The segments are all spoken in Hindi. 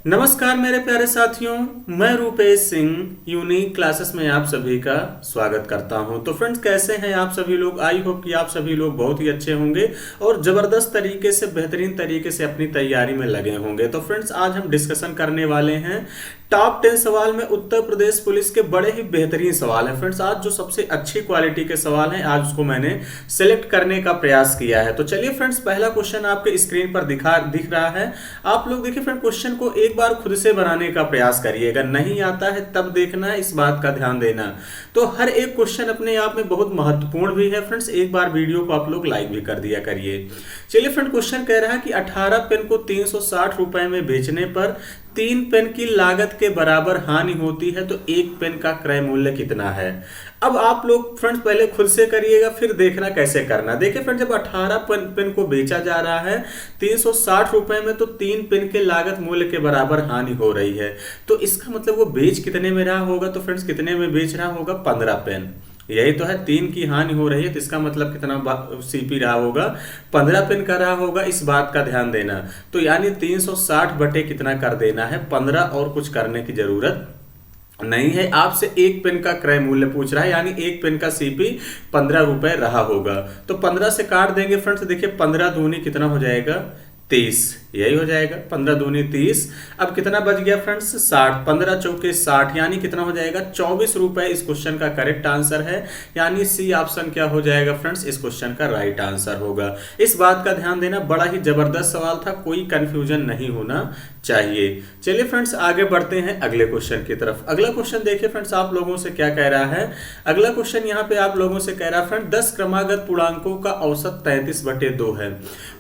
नमस्कार मेरे प्यारे साथियों। मैं रूपेश सिंह यूनिक क्लासेस में आप सभी का स्वागत करता हूं। तो फ्रेंड्स, कैसे हैं आप सभी लोग? आई होप कि आप सभी लोग बहुत ही अच्छे होंगे और ज़बरदस्त तरीके से, बेहतरीन तरीके से अपनी तैयारी में लगे होंगे। तो फ्रेंड्स, आज हम डिस्कशन करने वाले हैं टॉप 10 सवाल में उत्तर प्रदेश पुलिस के बड़े ही बेहतरीन सवाल हैं। फ्रेंड्स, आज जो सबसे अच्छी क्वालिटी के सवाल हैं, आज उसको मैंने सेलेक्ट करने का प्रयास किया है। तो चलिए फ्रेंड्स, पहला क्वेश्चन आपके स्क्रीन पर दिख रहा है। आप लोग देखिए फ्रेंड, क्वेश्चन को एक बार खुद से बनाने का प्रयास करिएगा। नहीं आता है तब देखना है, इस बात का ध्यान देना। तो हर एक क्वेश्चन अपने आप में बहुत महत्वपूर्ण भी है। फ्रेंड्स, एक बार वीडियो को आप लोग लाइक भी कर दिया करिए। चलिए फ्रेंड, क्वेश्चन कह रहा है कि 18 पेन को 360 रुपए में बेचने पर 3 पेन की लागत के बराबर हानि होती है, तो एक पेन का क्रय मूल्य कितना है? अब आप लोग फ्रेंड्स पहले खुद से करिएगा, फिर देखना कैसे करना। देखिए फ्रेंड्स, जब 18 पेन को बेचा जा रहा है 360 रुपए में, तो 3 पेन के लागत मूल्य के बराबर हानि हो रही है। तो इसका मतलब वो बेच कितने में रहा होगा? तो फ्रेंड्स, कितने में बेच रहा होगा? 15 पेन। यही तो है, 3 की हानि हो रही है, तो इसका मतलब कितना सीपी रहा होगा? 15 पेन का रहा होगा। इस बात का ध्यान देना। तो यानी 360 बटे कितना कर देना है? 15, और कुछ करने की जरूरत नहीं है। आपसे एक पेन का क्रय मूल्य पूछ रहा है, यानी एक पेन का सीपी 15 रुपए रहा होगा। तो 15 से काट देंगे फ्रेंड्स। देखिए 15 दूनी कितना हो जाएगा? 30। यही हो जाएगा, 15 दूनी 30। अब कितना बच गया फ्रेंड्स? 60। 15 चौके 60, यानी कितना हो जाएगा? 24 रुपए इस क्वेश्चन का करेक्ट आंसर है। यानी सी ऑप्शन क्या हो जाएगा फ्रेंड्स? इस क्वेश्चन का राइट आंसर होगा। इस बात का ध्यान देना, बड़ा ही जबरदस्त सवाल था, कोई कंफ्यूजन नहीं होना चाहिए। चलिए फ्रेंड्स, आगे बढ़ते हैं अगले क्वेश्चन की तरफ। अगला क्वेश्चन देखिए फ्रेंड्स, आप लोगों से क्या कह रहा है। अगला क्वेश्चन यहाँ पे आप लोगों से कह रहा है फ्रेंड, 10 क्रमागत पूर्णांकों का औसत 33/2 है।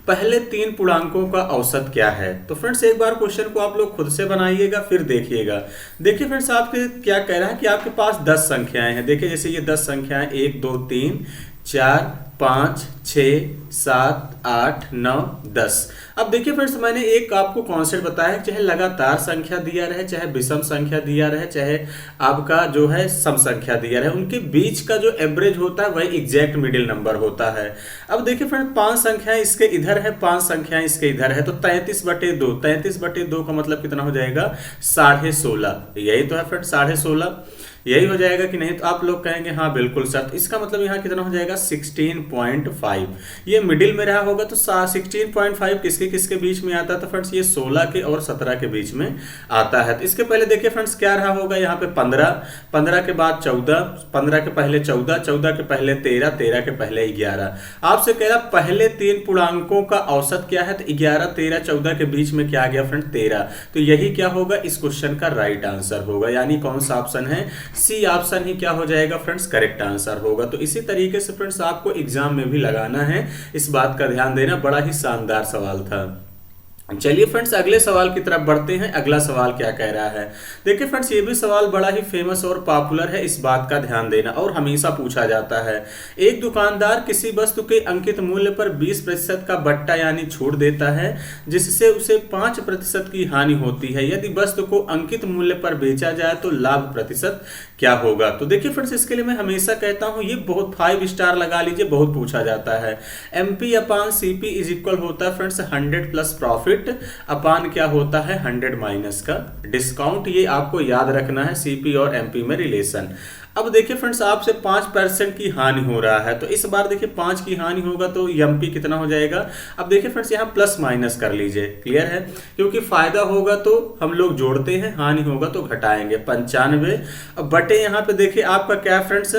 पहले 3 पूर्णांकों का औसत क्या है? तो फ्रेंड्स, एक बार क्वेश्चन को आप लोग खुद से बनाइएगा, फिर देखिएगा। देखिए फ्रेंड्स, आपके क्या कह रहा है कि आपके पास 10 संख्याएं हैं। देखिए जैसे ये 10 संख्याएं 1 2 3 4 5 6 7 8 9 10। अब देखिए फ्रेंड्स, मैंने एक आपको कॉन्सेप्ट बताया है, चाहे लगातार संख्या दिया रहे, चाहे विषम संख्या दिया रहे, चाहे आपका जो है सम संख्या दिया रहे, उनके बीच का जो एवरेज होता है वही एग्जैक्ट मिडिल नंबर होता है। अब देखिए फ्रेंड, 5 संख्याएं इसके इधर है, 5 संख्याएं इसके इधर है, तो 33/2। 33/2 का मतलब कितना हो जाएगा? 16.5। यही तो है फ्रेंड, 16.5। यही हो जाएगा कि नहीं? तो आप लोग कहेंगे हाँ बिल्कुल सर। तो इसका मतलब यहाँ कितना हो जाएगा? 16.5। ये मिडिल में रहा होगा, तो 16.5 किसके किसके बीच में आता है? तो फ्रेंड्स, ये 16 के और 17 के बीच में आता है। तो इसके पहले देखिए फ्रेंड्स, क्या रहा होगा यहाँ पे? 15, 15 के बाद 14, 15 के पहले 14, 14 के पहले 13, 13 के पहले 11। आपसे कह रहा पहले 3 पूर्णांकों का औसत क्या है? तो 11, 13, 14 के बीच में क्या आ गया फ्रेंड? 13। तो यही क्या होगा? इस क्वेश्चन का राइट आंसर होगा। यानी कौन सा ऑप्शन है? सी ऑप्शन ही क्या हो जाएगा फ्रेंड्स? करेक्ट आंसर होगा। तो इसी तरीके से फ्रेंड्स, आपको एग्जाम में भी लगाना है, इस बात का ध्यान देना। बड़ा ही शानदार सवाल था। चलिए फ्रेंड्स, अगले सवाल की तरफ बढ़ते हैं। अगला सवाल क्या कह रहा है? देखिए फ्रेंड्स, ये भी सवाल बड़ा ही फेमस और पॉपुलर है, इस बात का ध्यान देना, और हमेशा पूछा जाता है। एक दुकानदार किसी वस्तु के अंकित मूल्य पर 20% का बट्टा यानी छूट देता है, जिससे उसे 5% की हानि होती है। यदि वस्तु को अंकित मूल्य पर बेचा जाए तो लाभ प्रतिशत क्या होगा? तो देखिए फ्रेंड्स, इसके लिए मैं हमेशा कहता हूं, ये बहुत 5 स्टार लगा लीजिए, बहुत पूछा जाता है। MP upon CP is equal होता है फ्रेंड्स 100 प्लस प्रॉफिट अपान क्या होता है? 100 माइनस का डिस्काउंट। ये आपको याद रखना है, CP और MP में रिलेशन। अब देखिए फ्रेंड्स, आपसे 5% की हानि हो रहा है, तो इस बार देखिए 5 की हानि होगा तो MP कितना हो जाएगा? अब देखिए फ्रेंड्स, यहाँ प्लस माइनस कर लीजिए, क्लियर है? क्योंकि फायदा होगा तो हम लोग जोड़ते हैं, हानि होगा तो घटाएंगे। 95 अब बटे यहाँ पे देखिए आपका क्या फ्रेंड्स?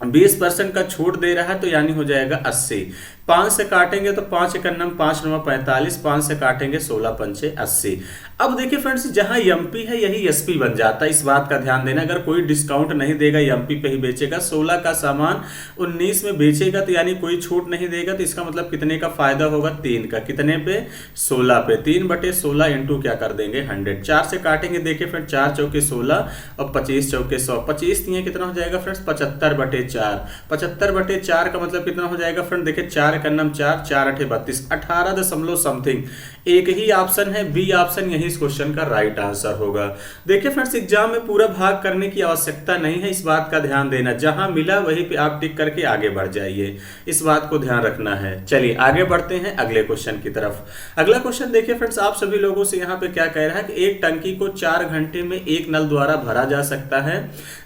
20% का छूट दे रहा है, तो यानी हो जाएगा 80। 5 से काटेंगे तो 5 एक 5 9 45, 5 से काटेंगे 16 पंचे 80। अब देखिए फ्रेंड्स, जहां MP है यही SP बन जाता है, इस बात का ध्यान देना। अगर कोई डिस्काउंट नहीं देगा, MP पे ही बेचेगा, 16 का सामान 19 में बेचेगा, तो यानी कोई छूट नहीं देगा, तो इसका मतलब कितने का फायदा होगा? 3 का। कितने पे? 16 पे। 3/16 इंटू क्या कर देंगे? 100। 4 से काटेंगे, देखिए फ्रेंड, 4 चौके 16 और 25 चौके 100। 25 कितना हो जाएगा फ्रेंड्स? 75/4। 75/4 का मतलब कितना हो जाएगा फ्रेंड? देखिए 4 4 का नम 4, 4 8 32, 18 दशमलव समथिंग एक ही ऑप्शन है, बी ऑप्शन यही इस क्वेश्चन का राइट आंसर होगा। देखिए फ्रेंड्स, एग्जाम में पूरा भाग करने की आवश्यकता नहीं है, इस बात का ध्यान देना, जहां मिला वहीं पे आप टिक करके आगे बढ़ जाइए, इस बात को ध्यान रखना है। चलिए आगे बढ़ते हैं अगले क्वेश्चन की तरफ। अगला क्वेश्चन देखिए फ्रेंड्स, आप सभी लोगों से यहाँ पे क्या कह रहा है कि एक टंकी को 4 घंटे में एक नल द्वारा भरा जा सकता है,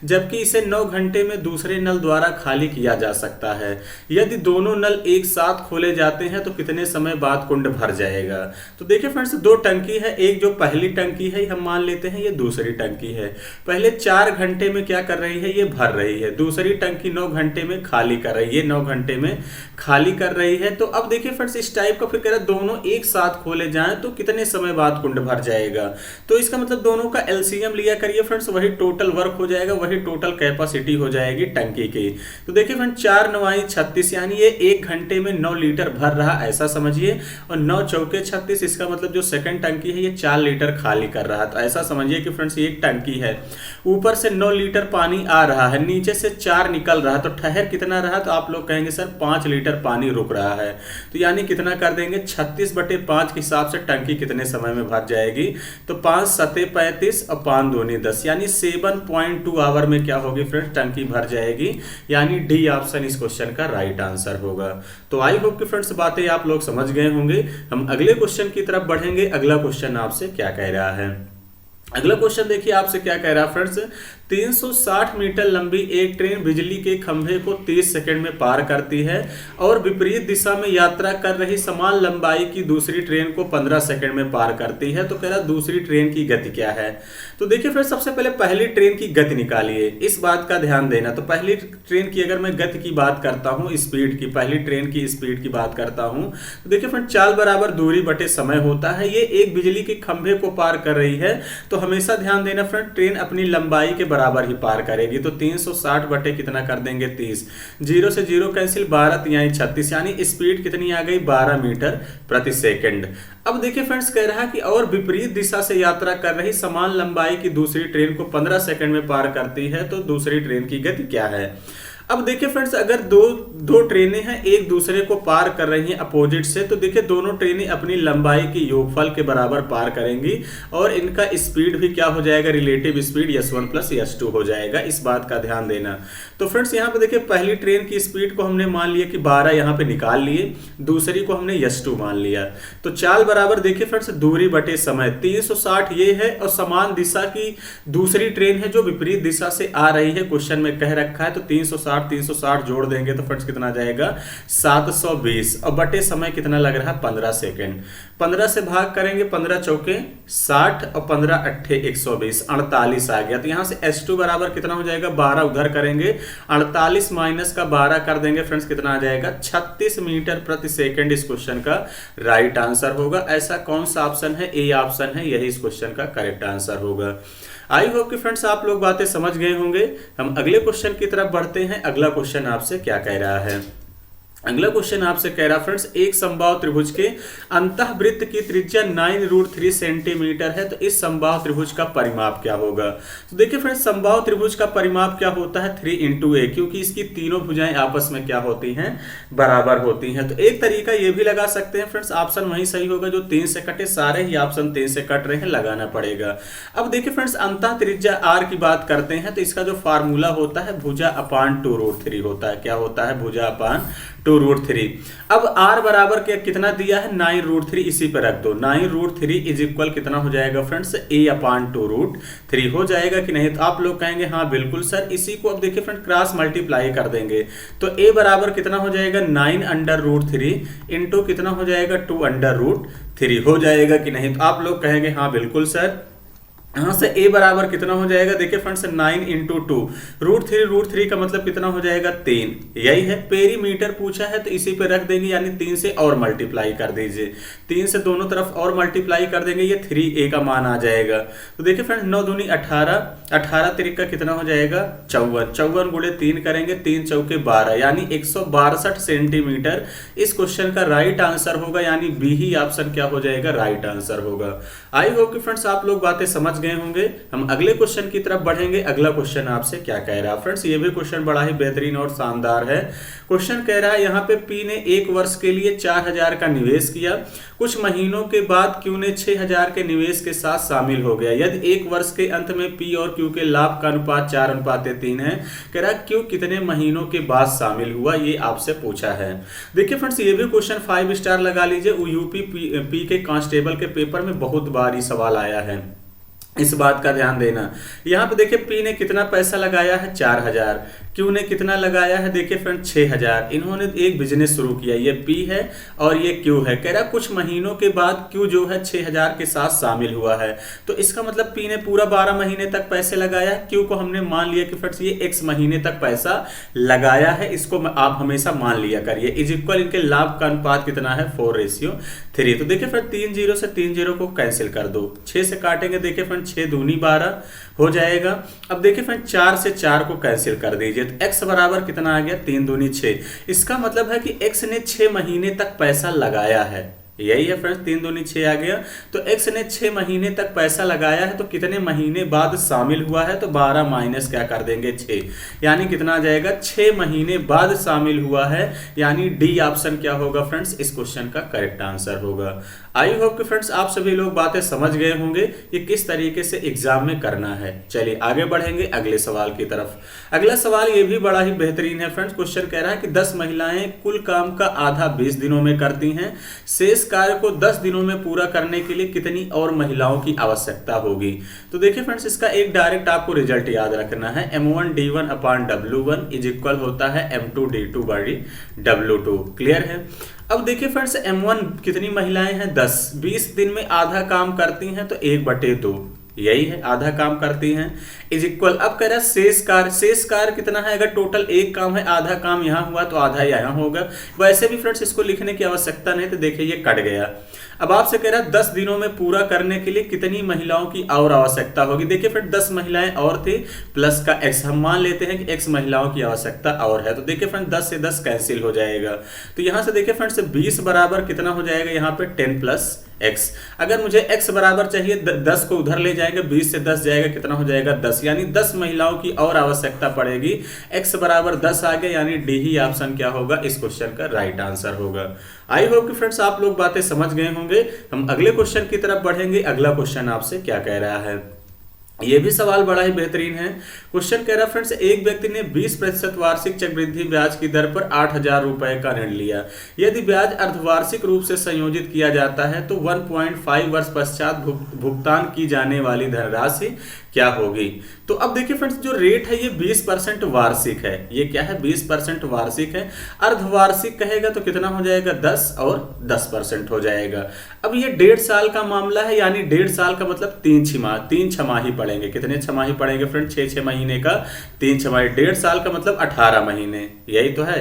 जबकि इसे 9 घंटे में दूसरे नल द्वारा खाली किया जा सकता है। यदि दोनों नल एक साथ खोले जाते हैं तो कितने समय बाद कुंड भर जाएगा। तो देखिए फ्रेंड्स, दो टंकी है, एक जो पहली टंकी है हम मान लेते हैं ये दूसरी टंकी है। पहले 4 घंटे में क्या कर रही है, ये भर रही है। दूसरी टंकी 9 घंटे में खाली कर रही है, 9 घंटे में खाली कर रही है। तो अब देखिए फ्रेंड्स, इस टाइप का फिर कह रहा है दोनों एक साथ खोले जाएं तो कितने समय बाद कुंड भर जाएगा। तो इसका मतलब दोनों का एलसीएम लिया करिए फ्रेंड्स, वही टोटल वर्क हो जाएगा, वही टोटल कैपेसिटी हो जाएगी टंकी की। तो देखिए फ्रेंड्स, 4 9 36, यानी ये 1 घंटे में 9 लीटर भर रहा ऐसा समझिए, और 9 चौके 36, इसका मतलब जो सेकंड टंकी है ये 4 लीटर खाली कर रहा है। तो ऐसा समझिए कि फ्रेंड्स ये एक टंकी है, ऊपर से 9 लीटर पानी आ रहा है, नीचे से 4 निकल रहा है, तो ठहर कितना रहा, तो आप लोग कहेंगे सर 5 लीटर पानी रुक रहा है। तो यानी कितना कर देंगे, 36/5 के हिसाब से टंकी कितने समय में भर जाएगी। तो 5 7 35 और 5 दूनी 10, यानी 7.2 आवर में क्या होगी फ्रेंड्स, टंकी भर जाएगी। यानी डी ऑप्शन इस क्वेश्चन का राइट आंसर होगा। तो आई होप कि फ्रेंड्स बातें आप लोग समझ गए होंगे। हम अगले क्वेश्चन की तरफ बढ़ेंगे। अगला क्वेश्चन आपसे क्या कह रहा है, अगला क्वेश्चन देखिए आपसे क्या कह रहा है फ्रेंड्स, 360 मीटर लंबी एक ट्रेन बिजली के खंभे को 30 सेकंड में पार करती है और विपरीत दिशा में यात्रा कर रही समान लंबाई की दूसरी ट्रेन को 15 सेकंड में पार करती है। तो कह रहा दूसरी ट्रेन की गति क्या है। तो देखिए फ्रेंड्स, सबसे पहले पहली ट्रेन की गति निकालिए, इस बात का ध्यान देना। तो पहली ट्रेन की अगर मैं गति की बात करता हूँ, स्पीड की, पहली ट्रेन की स्पीड की बात करता हूँ, तो देखिए फ्रेंड्स, चाल बराबर दूरी बटे समय होता है। ये एक बिजली के खंभे को पार कर रही है, तो हमेशा ध्यान देना फ्रेंड, ट्रेन अपनी लंबाई के बराबर ही पार करेगी। तो 360 बटे कितना कर देंगे 30, 0 से 0 कैंसिल, 12 यानी 36, यानी स्पीड कितनी आ गई 12 मीटर प्रति सेकंड। अब देखिए फ्रेंड्स, कह रहा है कि और विपरीत दिशा से यात्रा कर रही समान लंबाई की दूसरी ट्रेन को 15 सेकंड में पार करती है, तो दूसरी ट्रेन की गति क्या है। अब देखिए फ्रेंड्स, अगर दो ट्रेनें हैं एक दूसरे को पार कर रही हैं अपोजिट से, तो देखिए दोनों ट्रेनें अपनी लंबाई की योगफल के बराबर पार करेंगी और इनका स्पीड भी क्या हो जाएगा, रिलेटिव स्पीड s1 + s2 हो जाएगा, इस बात का ध्यान देना। तो फ्रेंड्स यहाँ पे देखिए पहली ट्रेन की स्पीड को हमने मान लिया कि 12 यहाँ पे निकाल लिए, दूसरी को हमने s2 मान लिया। तो चाल बराबर देखिए फ्रेंड्स दूरी बटे समय, 360 ये है और समान दिशा की दूसरी ट्रेन है जो विपरीत दिशा से आ रही है, क्वेश्चन में कह रखा है। तो 360 जोड़ देंगे तो फ्रेंड्स कितना जाएगा 720, और बटे समय कितना लग रहा है 15 सेकंड। 15 से भाग करेंगे, 15 चौके 60 और 15 अट्ठे 120, 48 आ गया। तो यहां से S2 बराबर कितना हो जाएगा, 12 उधर करेंगे, 48 माइनस का 12 कर देंगे फ्रेंड्स, कितना आ जाएगा 36 मीटर प्रति सेकंड इस क्वेश्चन का राइट आंसर होगा। ऐसा कौन सा ऑप्शन है, ए ऑप्शन है, यही इस क्वेश्चन का करेक्ट आंसर होगा। आई होप कि फ्रेंड्स आप लोग बातें समझ गए होंगे। हम अगले क्वेश्चन की तरफ बढ़ते हैं। अगला क्वेश्चन आपसे क्या कह रहा है, अगला क्वेश्चन आपसे कह रहा फ्रेंड्स, एक समबाहु त्रिभुज के अंतःवृत्त की त्रिज्या 9√3 सेंटीमीटर है, तो इस समबाहु त्रिभुज का परिमाप क्या होगा। तो देखिए फ्रेंड्स, समबाहु त्रिभुज का परिमाप क्या होता है 3 × a, क्योंकि इसकी तीनों भुजाएं आपस में क्या होती हैं, बराबर होती हैं। तो एक तरीका ये भी लगा सकते हैं फ्रेंड्स, ऑप्शन वही सही होगा जो 3 से कटे, सारे ही ऑप्शन 3 से कट रहे हैं, लगाना पड़ेगा। अब देखिए फ्रेंड्स, अंतः त्रिज्या r की बात करते हैं, तो इसका जो फार्मूला होता है भुजा अपान 2√3 होता है। क्या होता है, भुजा अपान 2√3। अब r बराबर के कितना दिया है 9√3, इसी पर रख दो, 9√3 इज इक्वल कितना हो जाएगा फ्रेंड्स, a/2√3 हो जाएगा कि नहीं। तो आप लोग कहेंगे हाँ बिल्कुल सर। इसी को अब देखिए फ्रेंड क्रॉस मल्टीप्लाई कर देंगे, तो a बराबर कितना हो जाएगा 9√3 इंटू कितना हो जाएगा 2√3 हो जाएगा कि नहीं। तो आप लोग कहेंगे हाँ बिल्कुल सर। यहाँ से a बराबर कितना हो जाएगा, देखिए फ्रेंड्स 9 × 2 √3 का मतलब कितना हो जाएगा 3, यही है। पेरीमीटर पूछा है तो इसी पे रख देंगे, यानी 3 से और मल्टीप्लाई कर दीजिए, 3 से दोनों तरफ और मल्टीप्लाई कर देंगे, ये 3a का मान आ जाएगा। तो देखिए फ्रेंड्स 9 दूनी 18, 18 तिरिक का कितना हो जाएगा 54, 54 गुणे 3 करेंगे, 3 चौके 12, यानी 162 सेंटीमीटर इस क्वेश्चन का राइट आंसर होगा, यानी बी ही ऑप्शन क्या हो जाएगा, राइट आंसर होगा। आई होप कि फ्रेंड्स आप लोग बातें समझ गए गए होंगे। हम अगले क्वेश्चन की तरफ बढ़ेंगे। अगला क्वेश्चन आपसे क्या कह रहा है फ्रेंड्स, ये भी क्वेश्चन बड़ा ही बेहतरीन और शानदार है। क्वेश्चन कह रहा है यहाँ पे पी ने 1 वर्ष के लिए 4000 का निवेश किया, कुछ महीनों के बाद क्यू ने 6000 के निवेश के साथ शामिल हो गया। यदि 1 वर्ष के अंत में पी और क्यू के लाभ का अनुपात 4:3 है, कह रहा है क्यू कितने महीनों के बाद शामिल हुआ, ये आपसे पूछा है। देखिए फ्रेंड्स, ये भी क्वेश्चन 5 स्टार लगा लीजिए। यूपी पी के कांस्टेबल के पेपर में बहुत बार ये सवाल आया है, इस बात का ध्यान देना। यहाँ पे देखिए पी ने कितना पैसा लगाया है 4000, क्यू ने कितना लगाया है देखिए फ्रेंड 6000। इन्होंने एक बिजनेस शुरू किया, ये पी है और ये क्यू है। कह रहा कुछ महीनों के बाद क्यू जो है 6000 के साथ शामिल हुआ है, तो इसका मतलब पी ने पूरा 12 महीने तक पैसे लगाया, क्यू को हमने मान लिया कि फ्रेंड्स ये x महीने तक पैसा लगाया है, इसको आप हमेशा मान लिया करिए। इज इक्वल इनके लाभ का अनुपात कितना है 4:3। तो देखिए फ्रेंड 3 0 से 3 0 को कैंसिल कर दो, 6 से काटेंगे देखिए फ्रेंड 6 दूनी 12 हो जाएगा। अब देखिए फ्रेंड 4 से 4 को कैंसिल कर दीजिए, तो x बराबर कितना आ गया 3 दूनी 6। इसका मतलब है कि x ने 6 महीने तक पैसा लगाया है, यही है फ्रेंड्स 3 दूनी 6 आ गया। तो x ने 6 महीने तक पैसा लगाया है, तो कितने महीने बाद शामिल हुआ है, तो 12 माइनस क्या कर देंगे 6, यानी कितना आ जाएगा 6 महीने बाद शामिल हुआ है, यानी डी ऑप्शन क्या होगा फ्रेंड्स इस क्वेश्चन का करेक्ट आंसर होगा। आई होप कि फ्रेंड्स आप सभी लोग बातें समझ गए होंगे ये किस तरीके से एग्जाम में करना है। चलिए आगे बढ़ेंगे अगले सवाल की तरफ। अगला सवाल ये भी बड़ा ही बेहतरीन है फ्रेंड्स। क्वेश्चन कह रहा है कि 10 महिलाएं कुल काम का आधा 20 दिनों में करती हैं, शेष कार्य को 10 दिनों में पूरा करने के लिए कितनी और महिलाओं की आवश्यकता होगी। तो देखिए फ्रेंड्स इसका एक डायरेक्ट आपको रिजल्ट याद रखना है, m1d1/w1 इज इक्वल होता है m2d2/w2। क्लियर है। अब देखिए फ्रेंड्स m1 कितनी महिलाएं हैं 10, 20 दिन में आधा काम करती हैं, तो 1/2 यही है, आधा काम करती हैं इज इक्वल। अब कह रहा है शेष कार्य कितना है, अगर टोटल एक काम है आधा काम यहाँ हुआ तो आधा यहाँ होगा। वैसे भी फ्रेंड्स इसको लिखने की आवश्यकता नहीं, तो देखिए ये कट गया। अब आपसे कह रहा है 10 दिनों में पूरा करने के लिए कितनी महिलाओं की और आवश्यकता होगी। देखिए फ्रेंड 10 महिलाएं और थी प्लस का x, हम मान लेते हैं कि x महिलाओं की आवश्यकता और है, तो देखिए फ्रेंड 10 से 10 कैंसिल हो जाएगा। तो यहां से देखिए फ्रेंड से 20 बराबर कितना हो जाएगा यहाँ पे 10 + x। अगर मुझे x बराबर चाहिए 10 को उधर ले जाएंगे, 20 से 10 जाएगा कितना हो जाएगा 10, यानी 10 महिलाओं की और आवश्यकता पड़ेगी। x बराबर 10 आ गया, यानी डी ही ऑप्शन क्या होगा इस क्वेश्चन का राइट आंसर होगा। आई होप कि फ्रेंड्स आप लोग बातें समझ गए होंगे। हम अगले क्वेश्चन की तरफ बढ़ेंगे। अगला क्वेश्चन आपसे क्या कह रहा है, ये भी सवाल बड़ा ही बेहतरीन है। क्वेश्चन कह रहा है फ्रेंड्स एक व्यक्ति ने 20% वार्षिक चक्रवृद्धि ब्याज की दर पर 8000 रुपए का ऋण लिया। यदि ब्याज अर्धवार्षिक रूप से संयोजित किया जाता है तो 1.5 वर्ष पश्चात भुगतान की जाने वाली धनराशि क्या होगी। तो अब देखिए फ्रेंड्स जो रेट है ये 20% वार्षिक है, ये क्या है 20% वार्षिक है। अर्धवार्षिक कहेगा तो कितना हो जाएगा 10 और 10% हो जाएगा। अब ये 1.5 साल का मामला है, यानी 1.5 साल का मतलब 3 छमाही पड़ेंगे। कितने छमाही पड़ेंगे फ्रेंड 6 महीने का 3 छमाही। 1.5 साल का मतलब 18 महीने, यही तो है।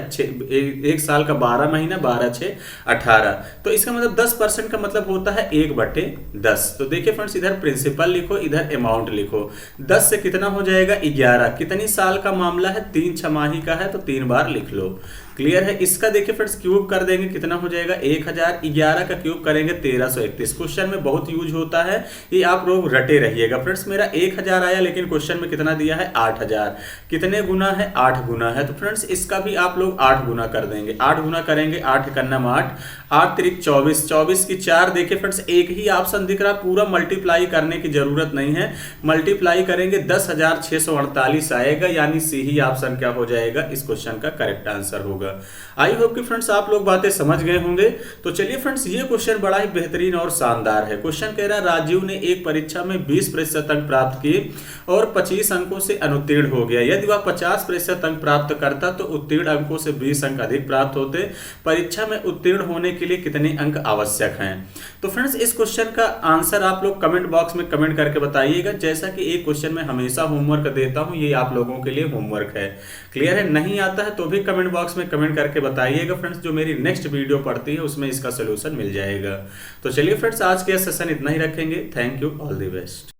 1 साल का 12 महीना, 12 6 18। तो इसका मतलब 10% का मतलब होता है 1/10। तो देखिए फ्रेंड्स इधर प्रिंसिपल लिखो, इधर अमाउंट लिखो। 10 से कितना हो जाएगा 11। कितनी साल का मामला है 3 छमाही का है, तो 3 बार लिख लो। क्लियर है। इसका देखिए फ्रेंड्स क्यूब कर देंगे कितना हो जाएगा 1000। 11 का क्यूब करेंगे 1331। क्वेश्चन में बहुत यूज होता है, ये आप लोग रटे रहिएगा। फ्रेंड्स मेरा 1000 आया, लेकिन क्वेश्चन में कितना दिया है 8000। कितने गुना है 8 गुना है, तो फ्रेंड्स इसका भी आप लोग 8 गुना कर देंगे। 8 गुना करेंगे 8 करना 8, 8 त्रिक 24, 24 की 4। देखिए फ्रेंड्स एक ही ऑप्शन दिख रहा, पूरा मल्टीप्लाई करने की जरूरत नहीं है। मल्टीप्लाई करेंगे 10,648 आएगा, यानी सी ही ऑप्शन क्या हो जाएगा इस क्वेश्चन का करेक्ट आंसर होगा। आई होप कि फ्रेंड्स आप लोग बातें समझ गए होंगे। तो चलिए फ्रेंड्स ये क्वेश्चन बड़ा ही बेहतरीन और शानदार है। क्वेश्चन कह रहा है राजीव ने एक परीक्षा में 20% अंक प्राप्त किए और 25 अंकों से अनुत्तीर्ण हो गया। यदि वह 50% अंक प्राप्त करता तो उत्तीर्ण अंकों से 20 अंक अधिक प्राप्त होते। परीक्षा में उत्तीर्ण होने के लिए कितने अंक आवश्यक हैं। तो फ्रेंड्स इस क्वेश्चन का आंसर आप लोग कमेंट बॉक्स में कमेंट करके बताइएगा। जैसा कि एक क्वेश्चन में हमेशा होमवर्क देता हूं, ये आप लोगों के लिए होमवर्क है। क्लियर है। नहीं आता है तो भी कमेंट बॉक्स में कमेंट करके बताइएगा फ्रेंड्स, जो मेरी नेक्स्ट वीडियो पड़ती है उसमें इसका सोल्यूशन मिल जाएगा। तो चलिए फ्रेंड्स आज के सेशन इतना ही रखेंगे। Thank you, all the best.